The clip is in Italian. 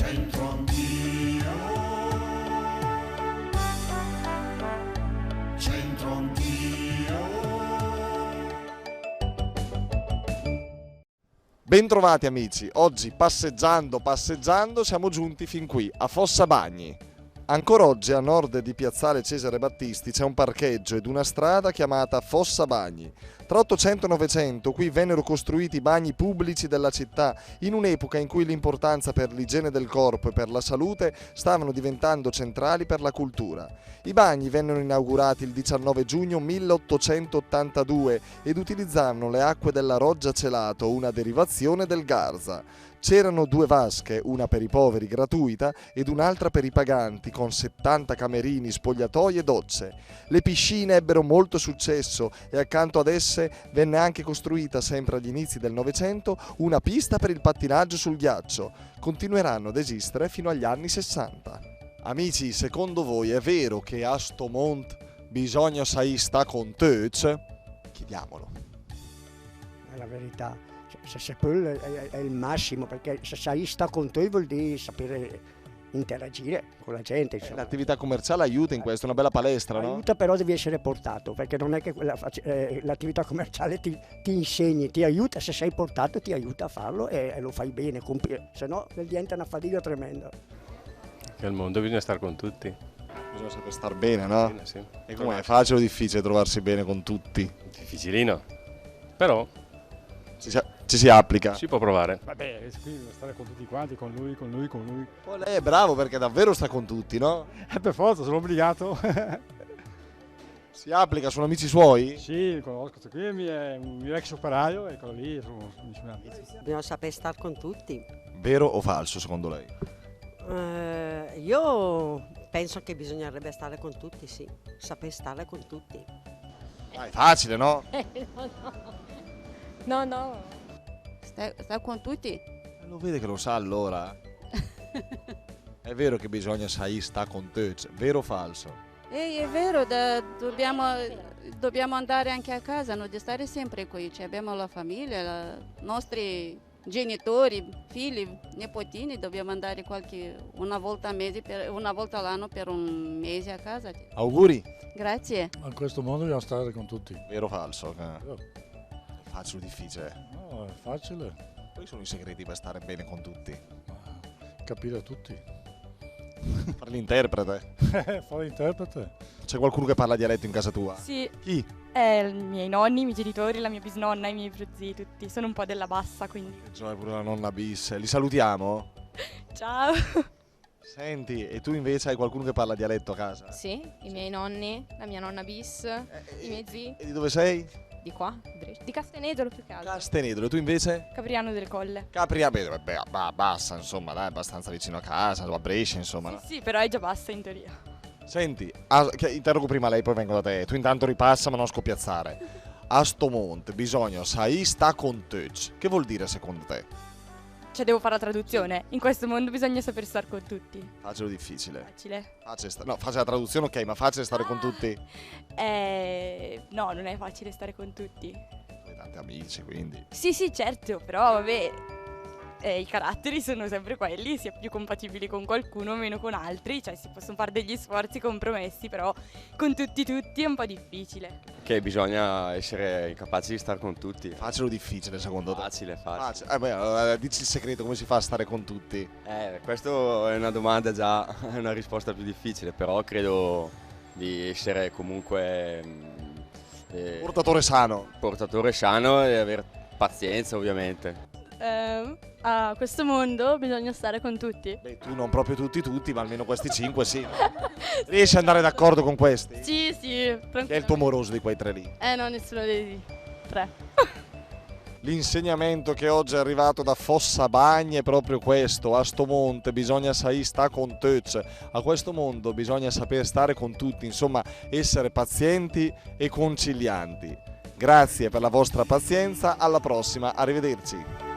Centro anch'io, centro anch'io. Bentrovati amici, oggi passeggiando siamo giunti fin qui, a Fossa Bagni. Ancora oggi a nord di piazzale Cesare Battisti c'è un parcheggio ed una strada chiamata Fossa Bagni. Tra 800 e 900 qui vennero costruiti i bagni pubblici della città in un'epoca in cui l'importanza per l'igiene del corpo e per la salute stavano diventando centrali per la cultura. I bagni vennero inaugurati il 19 giugno 1882 ed utilizzavano le acque della Roggia Celato, una derivazione del Garza. C'erano due vasche, una per i poveri gratuita ed un'altra per i paganti, con 70 camerini, spogliatoi e docce. Le piscine ebbero molto successo e accanto ad esse venne anche costruita, sempre agli inizi del Novecento, una pista per il pattinaggio sul ghiaccio. Continueranno ad esistere fino agli anni 60. Amici, secondo voi è vero che a sto mont bisogna sai sta con tec? Chiediamolo. È la verità. Se quello è il massimo, perché se sai sta con te vuol dire sapere interagire con la gente. Insomma. L'attività commerciale aiuta in questo, è una bella palestra, no? Aiuta, però devi essere portato, perché non è che l'attività commerciale ti insegni, ti aiuta, se sei portato ti aiuta a farlo e lo fai bene, se no diventa una fatica tremenda. Che al mondo bisogna stare con tutti. Bisogna saper star bene, no? Sì. E com'è? È facile o difficile trovarsi bene con tutti? Difficilino, però Ci si applica. si può provare. Vabbè, qui bisogna stare con tutti quanti, con lui. Poi lei è bravo perché davvero sta con tutti, no? Per forza, sono obbligato. Si applica, sono amici suoi? Sì, conosco questo qui, è un mio ex operaio e quello lì sono i miei amici. Bisogna sapere stare con tutti. Vero o falso secondo lei? Io penso che bisognerebbe stare con tutti, sì. Saper stare con tutti. È facile, no? No. Sta con tutti. Lo vede che lo sa allora? È vero che bisogna sai sta con te, vero o falso? È vero, dobbiamo andare anche a casa, non di stare sempre qui. Cioè, abbiamo la famiglia, i nostri genitori, figli, nipotini, dobbiamo andare una volta all'anno per un mese a casa. Auguri! Grazie. A questo mondo bisogna stare con tutti. Vero o falso? Facile o difficile? No, è facile. Quali sono i segreti per stare bene con tutti? Capire tutti. Fare l'interprete? Fare interprete. C'è qualcuno che parla dialetto in casa tua? Sì, Chi? i miei nonni, i miei genitori, la mia bisnonna, i miei prozii, tutti. Sono un po' della bassa, quindi. C'è pure la nonna bis. Li salutiamo? Ciao! Senti, e tu invece hai qualcuno che parla dialetto a casa? Sì, i miei nonni, la mia nonna bis, i miei zii. E di dove sei? Di qua, di Castenedolo più che altro. Castenedolo, e tu invece? Capriano del Colle. Beh, bassa, insomma, dai, abbastanza vicino a casa, a Brescia, insomma. No? Sì, però è già bassa in teoria. Senti, interrogo prima lei, poi vengo da te. Tu intanto ripassa, ma non scoppiazzare. A sto monte bisogna sai sta con te. Che vuol dire secondo te? Cioè, devo fare la traduzione. In questo mondo bisogna saper stare con tutti. Facile o difficile? Facile. No, facile la traduzione, ok, ma facile stare con tutti? No, non è facile stare con tutti. Hai tanti amici, quindi. Sì, certo, però vabbè. I caratteri sono sempre quelli, si è più compatibili con qualcuno o meno con altri, cioè si possono fare degli sforzi compromessi, però con tutti è un po' difficile. Che bisogna essere capaci di stare con tutti. Facile o difficile secondo te? Facile. Allora, dici il segreto, come si fa a stare con tutti? Questo è una domanda già, è una risposta più difficile, però credo di essere comunque Portatore sano e avere pazienza ovviamente. A questo mondo bisogna stare con tutti. Beh, tu non proprio tutti, ma almeno questi 5 sì. Riesci ad andare d'accordo con questi? Sì, Chi è il tuo moroso di quei 3 lì? No, nessuno dei 3. L'insegnamento che oggi è arrivato da Fossa Bagni è proprio questo: a sto monte bisogna sai sta con tec, a questo mondo bisogna saper stare con tutti, insomma essere pazienti e concilianti. Grazie per la vostra pazienza, alla prossima, arrivederci.